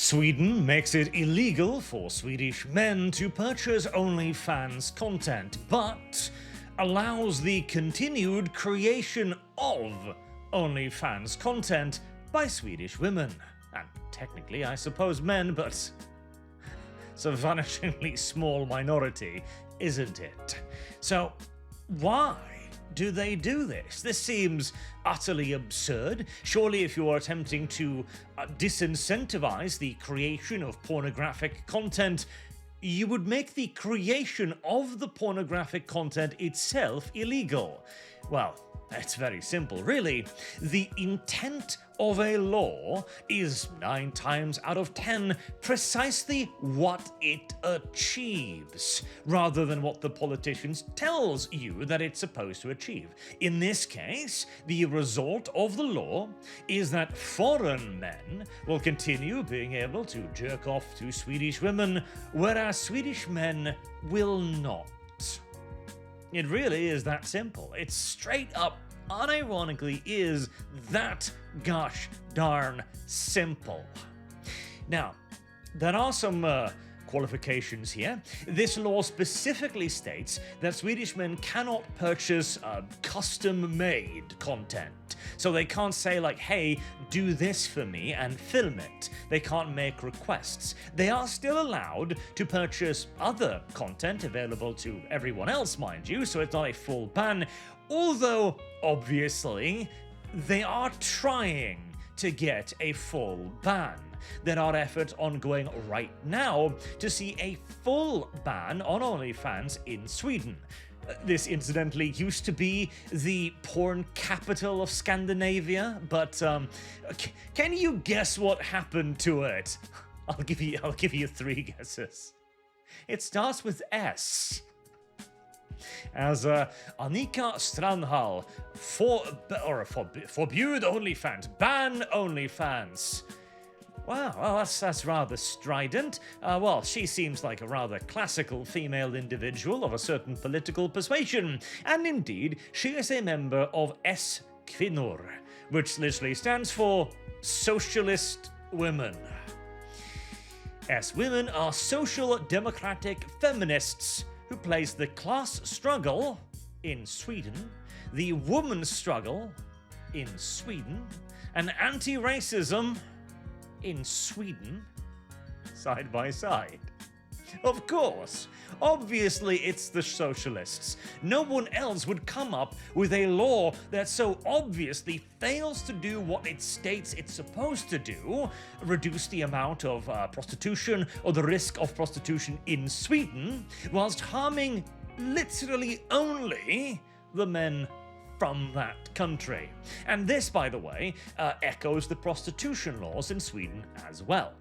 Sweden makes it illegal for Swedish men to purchase Onlyfans content, but allows the continued creation of Onlyfans content by Swedish women. And technically, I suppose men, but it's a vanishingly small minority, isn't it? So, why do they do this? This seems utterly absurd. Surely if you are attempting to disincentivize the creation of pornographic content, you would make the creation of the pornographic content itself illegal. Well, it's very simple, really. The intent of a law is 9 times out of 10 precisely what it achieves, rather than what the politicians tells you that it's supposed to achieve. In this case, the result of the law is that foreign men will continue being able to jerk off to Swedish women, whereas Swedish men will not. It really is that simple. It's straight up, unironically, is that gosh darn simple. Now, there are some qualifications here. This law specifically states that Swedish men cannot purchase custom-made content. So they can't say like, hey, do this for me and film it. They can't make requests. They are still allowed to purchase other content available to everyone else, mind you, so it's not a full ban, although, obviously, they are trying to get a full ban. There are efforts ongoing right now to see a full ban on OnlyFans in Sweden. This, incidentally, used to be the porn capital of Scandinavia, but can you guess what happened to it? I'll give you 3 guesses. It starts with S. As Annika Strandhall forbjud OnlyFans, ban OnlyFans. Wow, well, that's rather strident. Well, she seems like a rather classical female individual of a certain political persuasion, and indeed, she is a member of S-Kvinnor, which literally stands for Socialist Women. S-Women are social democratic feminists who place the class struggle in Sweden, the woman's struggle in Sweden, and anti-racism in Sweden, side by side. Of course, obviously it's the socialists. No one else would come up with a law that so obviously fails to do what it states it's supposed to do, reduce the amount of prostitution or the risk of prostitution in Sweden, whilst harming literally only the men from that country. And this, by the way, echoes the prostitution laws in Sweden as well.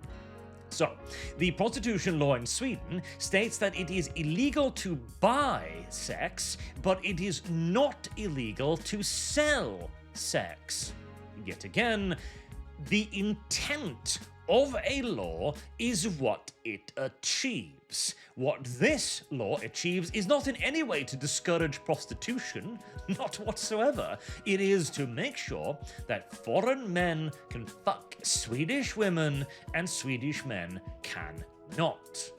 So, the prostitution law in Sweden states that it is illegal to buy sex, but it is not illegal to sell sex. Yet again, the intent of a law is what it achieves. What this law achieves is not in any way to discourage prostitution, not whatsoever. It is to make sure that foreign men can fuck Swedish women and Swedish men cannot.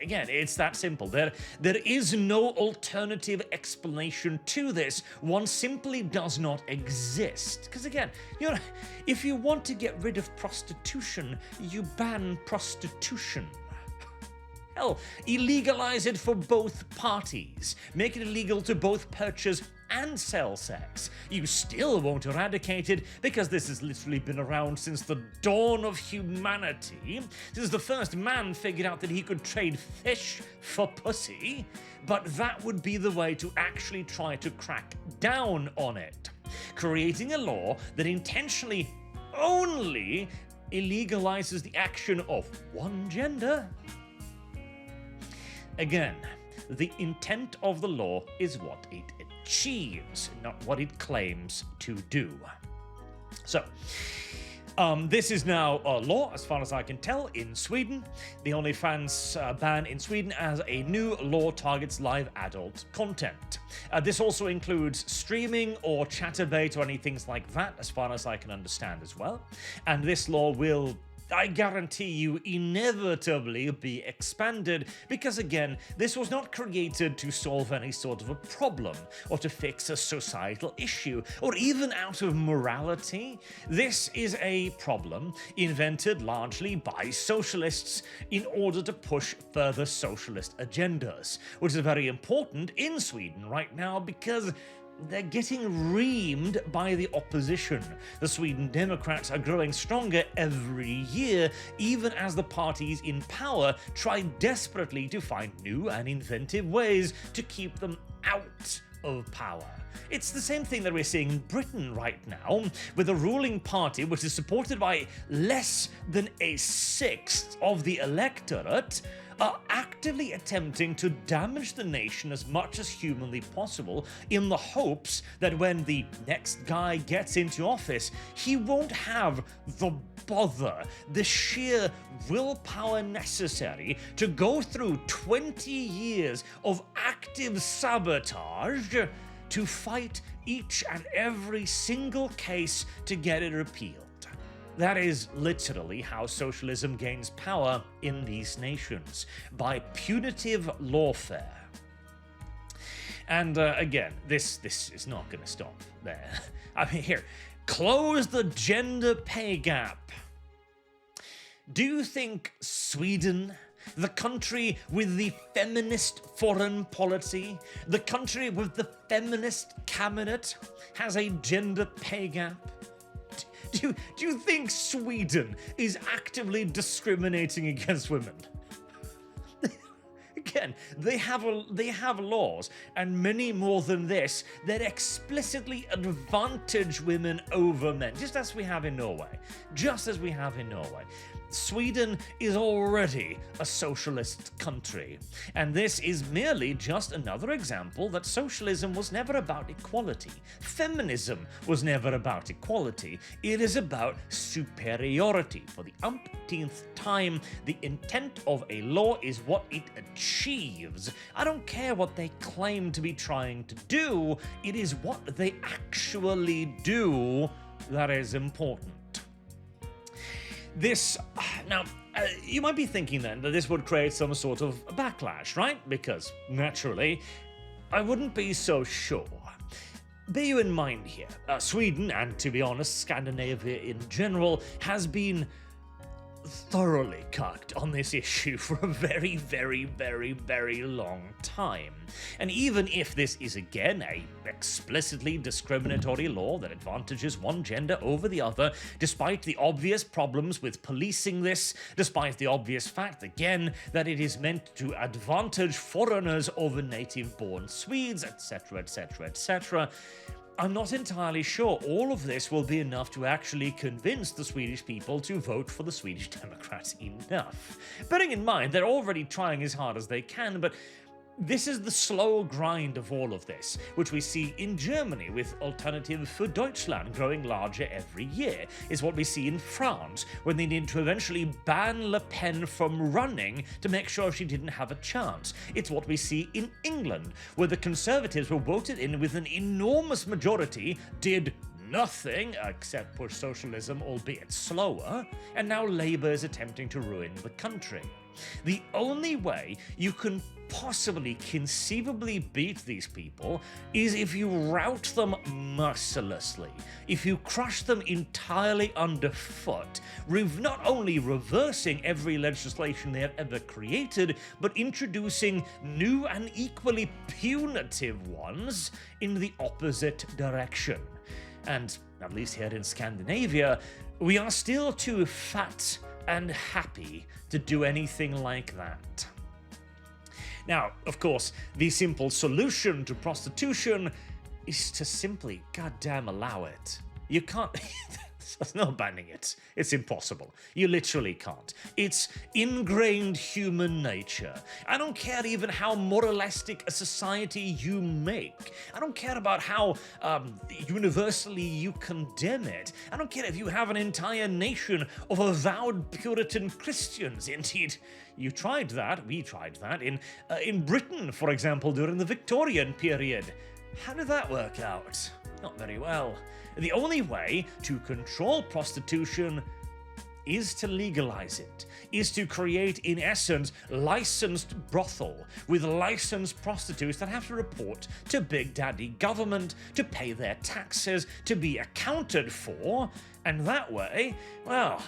Again, it's that simple. There is no alternative explanation to this. One simply does not exist. Because again, you know, if you want to get rid of prostitution, you ban prostitution. Hell, illegalize it for both parties. Make it illegal to both purchase and sell sex. You still won't eradicate it because this has literally been around since the dawn of humanity, since the first man figured out that he could trade fish for pussy, but that would be the way to actually try to crack down on it. Creating a law that intentionally only illegalizes the action of one gender. Again, the intent of the law is what it achieves, not what it claims to do. So, this is now a law, as far as I can tell, in Sweden. The OnlyFans ban in Sweden as a new law targets live adult content. This also includes streaming or chatterbait or any things like that, as far as I can understand as well. And this law will I guarantee you, inevitably be expanded, because again, this was not created to solve any sort of a problem, or to fix a societal issue, or even out of morality. This is a problem invented largely by socialists in order to push further socialist agendas, which is very important in Sweden right now because they're getting reamed by the opposition. The Sweden Democrats are growing stronger every year, even as the parties in power try desperately to find new and inventive ways to keep them out of power. It's the same thing that we're seeing in Britain right now, with a ruling party which is supported by less than a sixth of the electorate, are actively attempting to damage the nation as much as humanly possible in the hopes that when the next guy gets into office, he won't have the bother, the sheer willpower necessary to go through 20 years of active sabotage to fight each and every single case to get it repealed. That is literally how socialism gains power in these nations, by punitive lawfare. And again, this is not going to stop there. I mean, here, close the gender pay gap. Do you think Sweden, the country with the feminist foreign policy, the country with the feminist cabinet, has a gender pay gap? Do you think Sweden is actively discriminating against women? Again, they have laws, and many more than this, that explicitly advantage women over men, just as we have in Norway. Just as we have in Norway. Sweden is already a socialist country, and this is merely just another example that socialism was never about equality. Feminism was never about equality. It is about superiority. For the umpteenth time, the intent of a law is what it achieves. I don't care what they claim to be trying to do, it is what they actually do that is important. You might be thinking then that this would create some sort of backlash, right? Because, naturally, I wouldn't be so sure. Bear you in mind here, Sweden, and to be honest, Scandinavia in general, has been thoroughly cucked on this issue for a very, very, very, very long time. And even if this is again a explicitly discriminatory law that advantages one gender over the other, despite the obvious problems with policing this, despite the obvious fact again that it is meant to advantage foreigners over native-born Swedes, etc., etc., etc., I'm not entirely sure all of this will be enough to actually convince the Swedish people to vote for the Swedish Democrats enough. Bearing in mind, they're already trying as hard as they can, but this is the slow grind of all of this, which we see in Germany with Alternative für Deutschland growing larger every year, is what we see in France when they need to eventually ban Le Pen from running to make sure she didn't have a chance. It's what we see in England, where the Conservatives were voted in with an enormous majority, did nothing except push socialism, albeit slower, and now Labour is attempting to ruin the country. The only way you can possibly conceivably beat these people is if you rout them mercilessly, if you crush them entirely underfoot, not only reversing every legislation they have ever created, but introducing new and equally punitive ones in the opposite direction. And at least here in Scandinavia, we are still too fat and happy to do anything like that. Now, of course, the simple solution to prostitution is to simply goddamn allow it. You can't... There's no banning it. It's impossible. You literally can't. It's ingrained human nature. I don't care even how moralistic a society you make. I don't care about how universally you condemn it. I don't care if you have an entire nation of avowed Puritan Christians. Indeed, you tried that. We tried that in Britain, for example, during the Victorian period. How did that work out? Not very well. The only way to control prostitution is to legalize it, is to create, in essence, licensed brothel with licensed prostitutes that have to report to Big Daddy government, to pay their taxes, to be accounted for, and that way, well,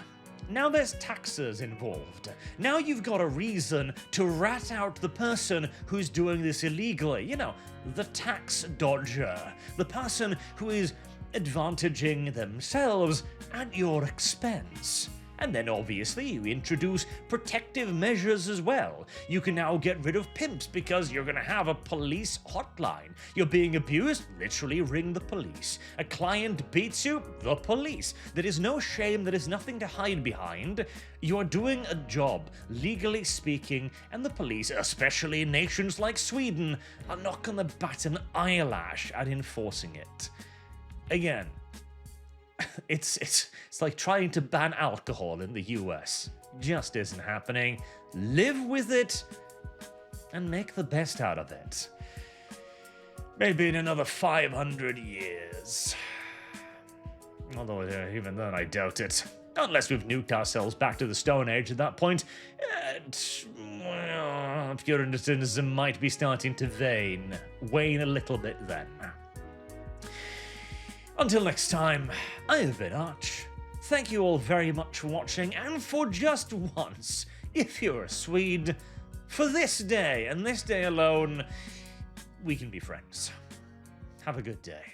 now there's taxes involved. Now you've got a reason to rat out the person who's doing this illegally. You know, the tax dodger, the person who is advantaging themselves at your expense. And then obviously you introduce protective measures as well. You can now get rid of pimps because you're gonna have a police hotline. You're being abused? Literally ring the police. A client beats you? The police. There is no shame, there is nothing to hide behind. You are doing a job, legally speaking, and the police, especially in nations like Sweden, are not gonna bat an eyelash at enforcing it. Again, it's like trying to ban alcohol in the US. Just isn't happening. Live with it and make the best out of it. Maybe in another 500 years. Although even then I doubt it. Unless we've nuked ourselves back to the Stone Age at that point. Well, Puritanism might be starting to wane a little bit then. Until next time, I have been Arch. Thank you all very much for watching, and for just once, if you're a Swede, for this day and this day alone, we can be friends. Have a good day.